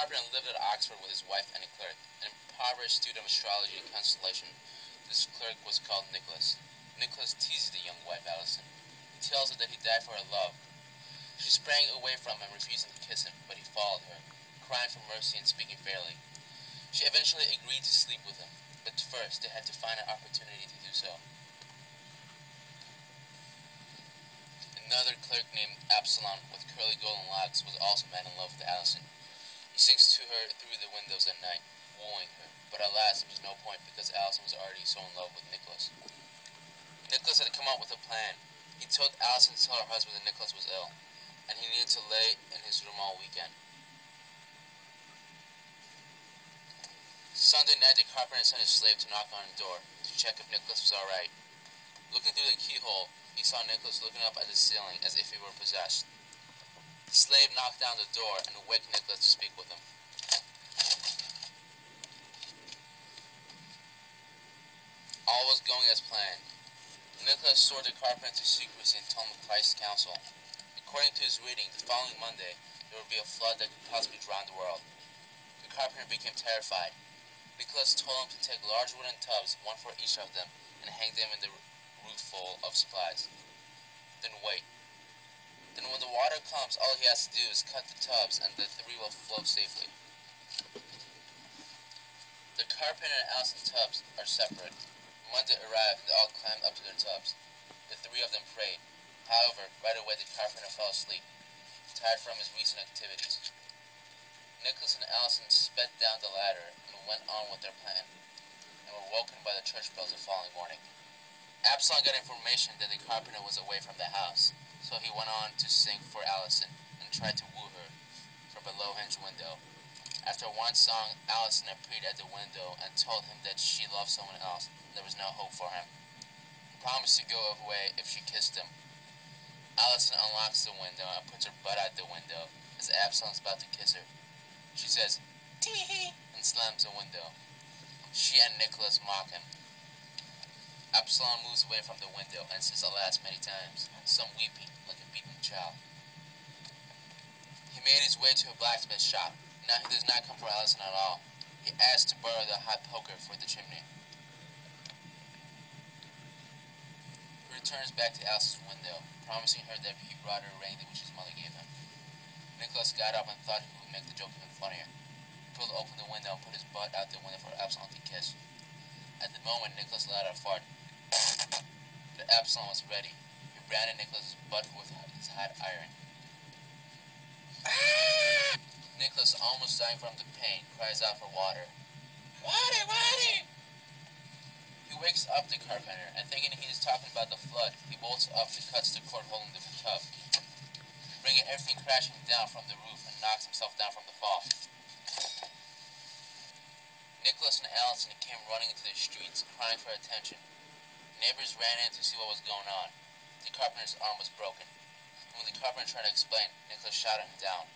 carpenter lived at Oxford with his wife and a clerk, an impoverished student of astrology and constellation. This clerk was called Nicholas. Nicholas teases the young wife, Allison. He tells her that he died for her love. She sprang away from him, refusing to kiss him, but he followed her, crying for mercy and speaking fairly. She eventually agreed to sleep with him, but first they had to find an opportunity to do so. Another clerk named Absalom, with curly golden locks, was also mad in love with Allison. He sings to her through the windows at night, wooing her, but alas, there was no point because Allison was already so in love with Nicholas. Nicholas had come up with a plan. He told Allison to tell her husband that Nicholas was ill, and he needed to lay in his room all weekend. Sunday night, the carpenter sent his slave to knock on the door to check if Nicholas was alright. Looking through the keyhole, he saw Nicholas looking up at the ceiling as if he were possessed. The slave knocked down the door and waked Nicholas to speak with him. All was going as planned. Nicholas swore the carpenter to secrecy and told him Christ's counsel. According to his reading, the following Monday, there would be a flood that could possibly drown the world. The carpenter became terrified. Nicholas told him to take large wooden tubs, one for each of them, and hang them in the roof full of supplies. Then wait. Then when the water comes, all he has to do is cut the tubs, and the three will float safely. The carpenter and Allison's tubs are separate. Monday arrived, and they all climbed up to their tubs. The three of them prayed. However, right away the carpenter fell asleep, tired from his recent activities. Nicholas and Allison sped down the ladder and went on with their plan, and were woken by the church bells the following morning. Absalom got information that the carpenter was away from the house, so he went on to sing for Allison and tried to woo her from a low-hinged window. After one song, Allison appeared at the window and told him that she loved someone else and there was no hope for him. He promised to go away if she kissed him. Allison unlocks the window and puts her butt out the window as Absalom is about to kiss her. She says, "Tee-hee," and slams the window. She and Nicholas mock him. Absalom moves away from the window and says alas many times, some weeping like a beaten child. He made his way to a blacksmith shop. Now he does not come for Allison at all. He asks to borrow the hot poker for the chimney. He returns back to Allison's window, promising her that he brought her a ring which his mother gave him. Nicholas got up and thought he would make the joke even funnier. He pulled open the window and put his butt out the window for Absalom to kiss. At the moment, Nicholas let out a fart. But Absalom was ready. He branded Nicholas' butt with his hot iron. Nicholas, almost dying from the pain, cries out for water. "Water, water!" He wakes up the carpenter, and thinking he is talking about the flood, he bolts up and cuts the cord holding the tub, bringing everything crashing down from the roof and knocks himself down from the fall. Nicholas and Allison came running into the streets, crying for attention. Neighbors ran in to see what was going on. The carpenter's arm was broken. And when the carpenter tried to explain, Nicholas shot him down.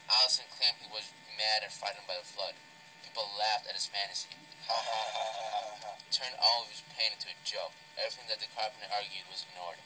Allison claimed he was mad and frightened by the flood. People laughed at his fantasy. Ha ha ha ha ha. Turned all of his pain into a joke. Everything that the carpenter argued was ignored.